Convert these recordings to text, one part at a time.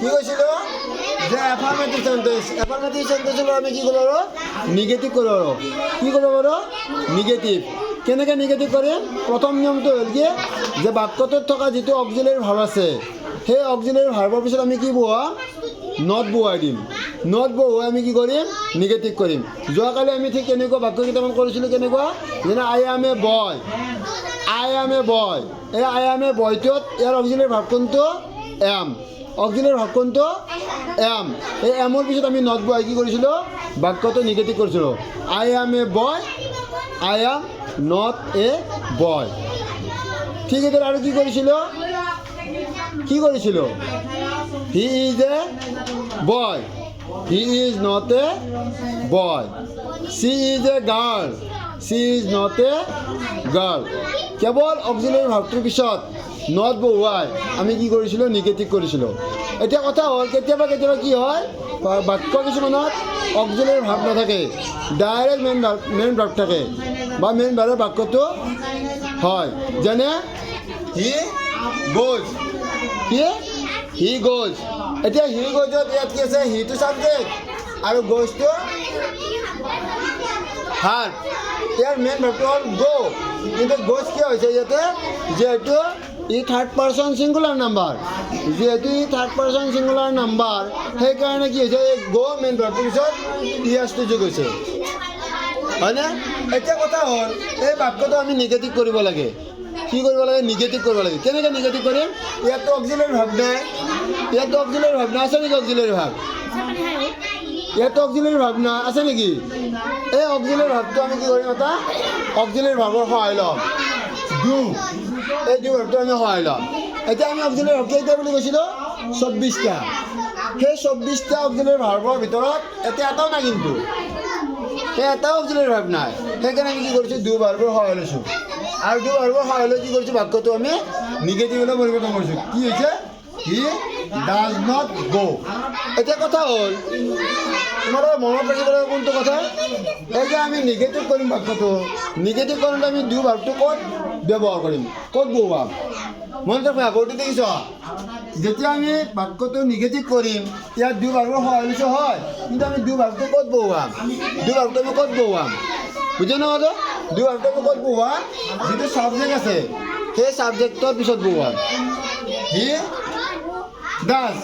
কি কৈছিলোঁ যে এফাৰ্মেটিভ চেণ্টেন্সৰ আমি কি কৰোঁ আৰু নিগেটিভ কৰোঁ আৰু কি কৰোঁ বাৰু নিগেটিভ কেনেকৈ নিগেটিভ কৰিম প্ৰথম নিয়মটো হ'ল কি যে বাক্যটোত থকা যিটো অক্সিলাৰী ভাৰ্ব আছে সেই অক্সিলাৰী ভাৰ্বৰ পিছত আমি কি বহুৱাম নট বহুৱাই দিম নট বহুৱাই আমি কি কৰিম নিগেটিভ কৰিম যোৱাকালি আমি ঠিক কেনেকুৱা বাক্য কেইটামান কৰিছিলোঁ কেনেকুৱা যেনে আই এম এ বয় এই আই এম এ বয়টোত ইয়াৰ অক্সিলাৰী ভাৰ্ব কোনটো এম অক্সিলাৰী ভাৰ্ব কোনটো এম এই এমৰ পিছত আমি নট বহুৱাই কি কৰিছিলোঁ বাক্যটো নিগেটিভ কৰিছিলোঁ I am a boy I am not a boy ঠিক আছে আৰু কি কৰিছিলোঁ he is a boy he is not a boy she is a girl she is not a girl কেৱল অক্সিলাৰী ভাৰ্বটোৰ পিছত নট বহুৱাই আমি কি কৰিছিলোঁ নিগেটিভ কৰিছিলোঁ এতিয়া কথা হ'ল কেতিয়াবা কি হয় বাক্য কিছুমানত অক্সিলাৰী ভাৰ্ব নাথাকে ডাইৰেক্ট মেইন ভাৰ্ব থাকে বা মেইন ভাৰ্বৰ বাক্যটো হয় যেনে হি গ'জ এতিয়া হি গ'জত ইয়াত কি আছে হিটো ছাবজেক্ট আৰু গ'জটো ভাৰ্ব ইয়াৰ মেইন ভাৰ্বটো হ'ল গ' কিন্তু গ'জ কিয় হৈছে ইয়াতে যিহেতু ই থাৰ্ড পাৰ্চন ছিংগুলাৰ নাম্বাৰ সেইকাৰণে কি হৈছে এই গ' মেইন ভাৰ্বটোৰ পিছত ইএছটো যোগ হৈছে হয়নে এতিয়া কথা হ'ল এই বাক্যটো আমি নিগেটিভ কৰিব লাগে কি কৰিব লাগে নিগেটিভ কৰিব লাগে কেনেকৈ নিগেটিভ কৰিম ইয়াততো অক্সিলাৰী ভাৰ্ব নাই আছে নেকি অক্সিলাৰী ভাৰ্ব ইয়াততো অক্সিলাৰী ভাৰ্ব নাই আছে নেকি এই অক্সিলাৰী ভাৰ্বটো আমি কি কৰিম এটা অক্সিলাৰী ভাৰ্বৰ সহায় ল'ম এই ডু ভাৰ্বটো আমি সহায় ল'ম এতিয়া আমি অক্সিলাৰী ভাৰ্ব কেইটা বুলি কৈছিলোঁ 24টা সেই 24টা অক্সিলাৰী ভাৰ্বৰ ভিতৰত এতিয়া এটাও নাই কিন্তু সেই এটাও অক্সিলাৰী ভাৰ্ব নাই সেইকাৰণে আমি কি কৰিছোঁ ডু ভাৰ্বৰ সহায় লৈছোঁ আৰু ডু ভাৰ্বৰ সহায় লৈ কি কৰিছোঁ বাক্যটো আমি নিগেটিভলৈ পৰিৱৰ্তন কৰিছোঁ কি হৈছে হি ডাজ নট গ' এতিয়া কথা হ'ল তোমালোকে মনত ৰাখিব লাগিব কোনটো কথা এই যে আমি নিগেটিভ কৰিম বাক্যটো নিগেটিভ কৰোঁতে আমি ডু ভাৰ্বটো ক'ত ব্যৱহাৰ কৰিম ক'ত বহুৱাম মনত ৰাখিবা বৰ্ডটো দেখিছ যেতিয়া আমি বাক্যটো নিগেটিভ কৰিম ইয়াত ডু ভাৰ্বৰ সহায় লৈছোঁ হয় কিন্তু আমি ডু ভাৰ্বটো ক'ত বহুৱাম বুজি নহ'লে ডু ভাৰ্বটো আমি ক'ত বহুৱাম যিটো ছাবজেক্ট আছে সেই ছাবজেক্টৰ পিছত বহুৱাম হি দাস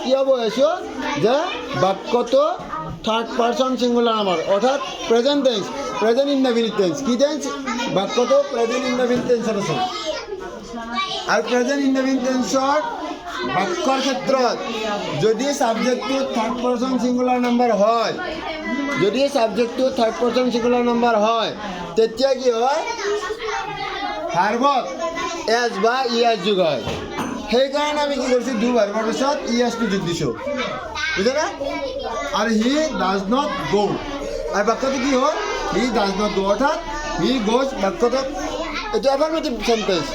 কিয় বহুৱাইছোঁ যে বাক্যটো থাৰ্ড পাৰ্চন ছিংগুলাৰ নাম্বাৰ অৰ্থাৎ প্ৰেজেণ্ট ইনডেফিনিট টেন্স কি টেন্স বাক্যটো প্ৰেজেণ্ট ইনডেফিনিট টেন্সত আছে আৰু প্ৰেজেণ্ট ইনডেফিনিট টেন্সৰ বাক্যৰ ক্ষেত্ৰত যদি ছাবজেক্টটো থাৰ্ড পাৰ্চন ছিংগুলাৰ নাম্বাৰ হয় তেতিয়া কি হয় ভাৰ্বত এছ বা ইএছ যোগ হয় সেইকাৰণে আমি কি কৰিছোঁ ডু ভাৰ্বৰ পিছত ইএছটো যোগ দিছোঁ বুজিছেনে আৰু হি ডাজ নট গ' আৰু বাক্যটো কি হ'ল হি ডাজ নট গ' অৰ্থাৎ হি গ'জ বাক্যটোত এইটো এফাৰ্মেটিভ চেণ্টেন্স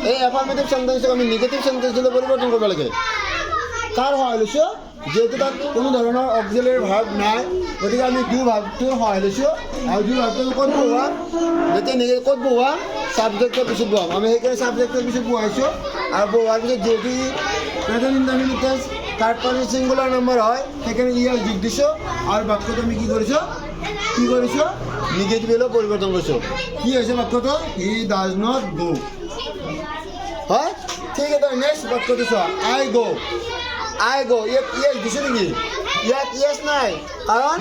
এই এফাৰ্মেটিভ চেণ্টেন্সক আমি নিগেটিভ চেণ্টেন্সলৈ পৰিৱৰ্তন কৰিব লাগে কাৰ সহায় লৈছোঁ যিহেতু তাত কোনো ধৰণৰ অক্সিলাৰী ভাৰ্ব নাই গতিকে আমি ডু ভাৰ্বটোৰ সহায় লৈছোঁ আৰু ডু ভাৰ্বটো ক'ত বহুৱাম যেতিয়া ক'ত বহুৱাম ছাবজেক্টৰ পিছত বহুৱাম আমি সেইকাৰণে ছাবজেক্টৰ পিছত বহুৱাইছোঁ আৰু বহুৱাৰ পিছত যিহেতু present indefinite tense third person singular number হয় সেইকাৰণে ইয়াক যোগ দিছোঁ আৰু বাক্যটো আমি কি কৰিছোঁ নিগেটিভলৈ পৰিৱৰ্তন কৰিছোঁ কি হৈছে বাক্যটো হি ডাজ নট গ' হয় ঠিক আছে নেক্সট বাক্যটো চোৱা আই গ' ইয়াত ইয়েছ দিছে নেকি ইয়াত ইয়েছ নাই কাৰণ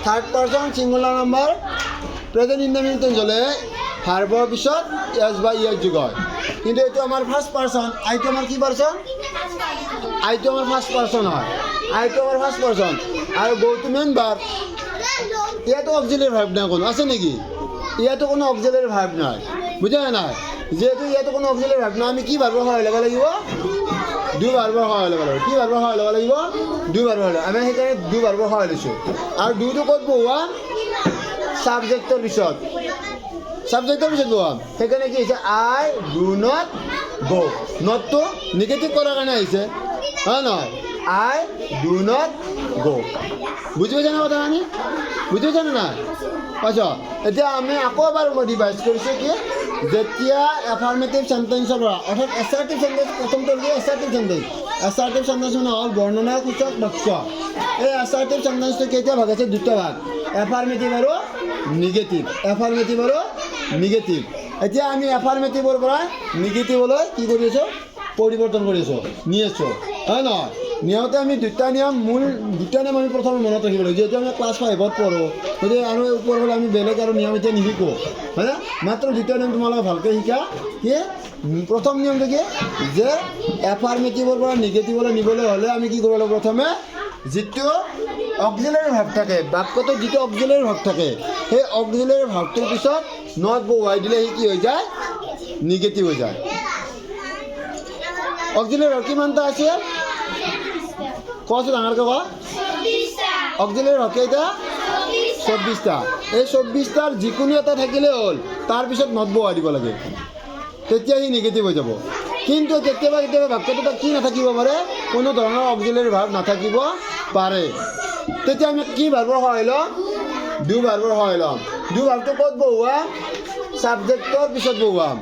third person singular number present indefinite tense হ'লে ভাৰ্বৰ পিছত এছ বা ইয়েছ যোগ হয় কিন্তু এইটো আমাৰ ফাৰ্ষ্ট পাৰ্চন আইটো আমাৰ কি পাৰ্চন আইটো আমাৰ ফাৰ্ষ্ট পাৰ্চন হয় আৰু গ'টো মেইন ভাৰ্ব ইয়াতো অক্সিলাৰী ভাৰ্ব নাই কোনো আছে নেকি ইয়াতো কোনো অক্সিলাৰী ভাৰ্ব নাই বুজা নাই যিহেতু ইয়াতো কোনো অক্সিলাৰী ভাৰ্ব নাই আমি কি ভাৰ্বৰ সহায় ল'ব লাগিব ডু ভাৰ্বৰ সহায় ল'ব লাগিব আমি সেইকাৰণে ডু ভাৰ্বৰ সহায় লৈছোঁ আৰু ডুটো ক'ত বহুৱাম ছাবজেক্টৰ পিছত বহুৱাম সেইকাৰণে কি হৈছে আই ডু নট গ' নটটো নিগেটিভ কৰাৰ কাৰণে আহিছে হয় নহয় আই ডু নট গ' বুজি পাইছে না কথাখিনি বুজি পাইছে নে নাই পাইছ এতিয়া আমি আকৌ এবাৰ মই ৰিভাইজ কৰিছোঁ কি যেতিয়া এফাৰ্মেটিভ সেন্টেন্সৰ পৰা অৰ্থাৎ এছাৰ্টিভ সেন্টেন্স প্ৰথমটো হ'ল এছাৰ্টিভ সেন্টেন্স। এছাৰ্টিভ সেন্টেন্স মানে হ'ল বৰ্ণনাসূচক বাক্য। এই এছাৰ্টিভ সেন্টেন্সটো কেইটা ভাগ আছে? দুটা ভাগ, এফাৰ্মেটিভ আৰু নিগেটিভ। এফাৰ্মেটিভ আৰু নিগেটিভ। এতিয়া আমি এফাৰ্মেটিভৰ পৰা নিগেটিভলৈ কি কৰি আছোঁ? পৰিৱৰ্তন কৰি আছোঁ, নি আছোঁ, হয় নহয়? নিয়মতে আমি দুটা নিয়ম আমি প্ৰথমে মনত ৰাখিব লাগিব। যিহেতু আমি ক্লাছ 5ত পঢ়োঁ, গতিকে আৰু ওপৰ হ'লে আমি বেলেগ আৰু নিয়ম এতিয়া নিশিকোঁ, হয়নে? মাত্ৰ দুটা নিয়ম তোমালোকে ভালকৈ শিকা। কি প্ৰথম নিয়মটো কি যে এফাৰ্মেটিভৰ পৰা নিগেটিভলৈ নিবলৈ হ'লে আমি কি কৰিব লাগিব? প্ৰথমে যিটো অক্সিলাৰী ভাৰ্ব থাকে, বাক্যটোত যিটো অক্সিলাৰী ভাৰ্ব থাকে, সেই অক্সিলাৰী ভাৰ্বটোৰ পিছত নট বহুৱাই দিলে সি কি হৈ যায়? নিগেটিভ হৈ যায়। অক্সিলাৰী ভাৰ্ব কিমানটা আছে? কোৱাচোন ডাঙৰকৈ কোৱা। অক্সিলাৰী ভাৰ্ব কেইটা? 24টা। এই 24টাৰ যিকোনো এটা থাকিলে হ'ল, তাৰপিছত নট বহুৱাই দিব লাগে, তেতিয়া সি নিগেটিভ হৈ যাব। কিন্তু কেতিয়াবা বাক্যটোত কি নাথাকিব পাৰে? কোনো ধৰণৰ অক্সিলাৰী ভাৰ্ব নাথাকিব পাৰে। তেতিয়া আমি কি ভাৰ্বৰ সহায় ল'ম? ডু ভাৰ্বৰ সহায় ল'ম। ডু ভাৰ্বটো ক'ত বহুৱাম? ছাবজেক্টৰ পিছত বহুৱাম,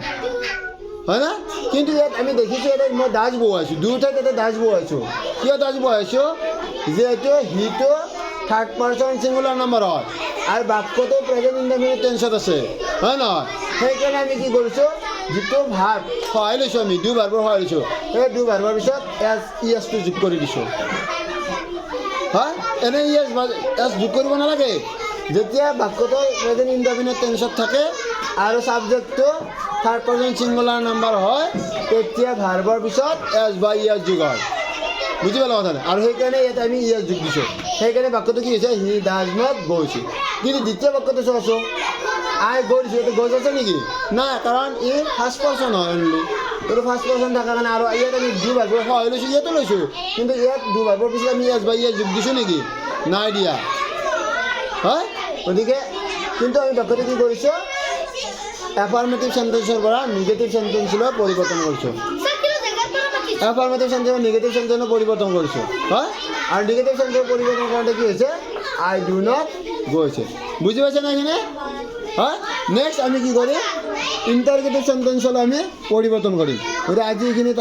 হয় না? কিন্তু ইয়াত আমি দেখিছোঁ ইয়াতে মই ডাজ বহুৱাইছোঁ, দুই ঠাইত ইয়াতে ডাজ বহুৱাইছোঁ। কিয় ডাজ বহুৱাইছোঁ? যিহেতু সিটো থাৰ্ড পাৰ্চন ছিংগুলাৰ নম্বৰ হয় আৰু বাক্যটো প্ৰেজেণ্ট ইনডেফিনিট টেন্সত আছে, হয় নহয়? সেইকাৰণে আমি কি কৰিছোঁ? যিটো ভাৰ্ব সহায় লৈছোঁ, আমি ডু ভাৰ্বৰ সহায় লৈছোঁ, সেই ডু ভাৰ্বৰ পিছত ইএছটো যোগ কৰি দিছোঁ, হয়? এনেই এছ যোগ কৰিব নালাগে। যেতিয়া বাক্যটো প্ৰেজেণ্ট ইনডেফিনিট টেন্সত থাকে আৰু ছাবজেক্টটো থাৰ্ড পাৰ্চন ছিংগুলাৰ নাম্বাৰ হয়, তেতিয়া ভাৰ্বৰ পিছত এছ বা ইএছ যোগ হয়। বুজি পালা কথাটো? আৰু সেইকাৰণে ইয়াত আমি ইএছ যোগ দিছোঁ। সেইকাৰণে বাক্যটো কি হৈছে? হি ডাজ নট গো হৈছে। কিন্তু দ্বিতীয় বাক্যটো চোৱাচোন, আই গো দিছোঁ, এইটো গজ আছে নেকি? নাই, কাৰণ ই ফাৰ্ষ্ট পাৰ্চন হয় অনলি। এইটো ফাৰ্ষ্ট পাৰ্চন থকাৰ কাৰণে আৰু ইয়াত আমি ডু ভাৰ্বৰ সহায় লৈছোঁ, ইয়াতো লৈছোঁ। কিন্তু ইয়াত ডু ভাৰ্বৰ পিছত আমি এছ বা ইএছ যোগ দিছোঁ নেকি? নাই দিয়া, হয়? গতিকে কিন্তু আমি বাক্যটো কি কৰিছোঁ? এফাৰ্মেটিভ সেন্টেন্সৰ পৰা নিগেটিভ সেন্টেন্সলৈ পৰিৱৰ্তন কৰিছোঁ। এফাৰ্মেটিভ সেন্টেন্স নিগেটিভ সেন্টেন্সলৈ পৰিৱৰ্তন কৰিছোঁ, হয়? আৰু নিগেটিভ সেন্টেন্স পৰিৱৰ্তন কৰোঁতে কি হৈছে? আই ডু নট গো হৈছে। বুজি পাইছে না এইখিনি? হয়? নেক্সট আমি কি কৰিম? ইণ্টাৰগেটিভ সেন্টেন্সলৈ আমি পৰিৱৰ্তন কৰিম। গতিকে আজি এইখিনি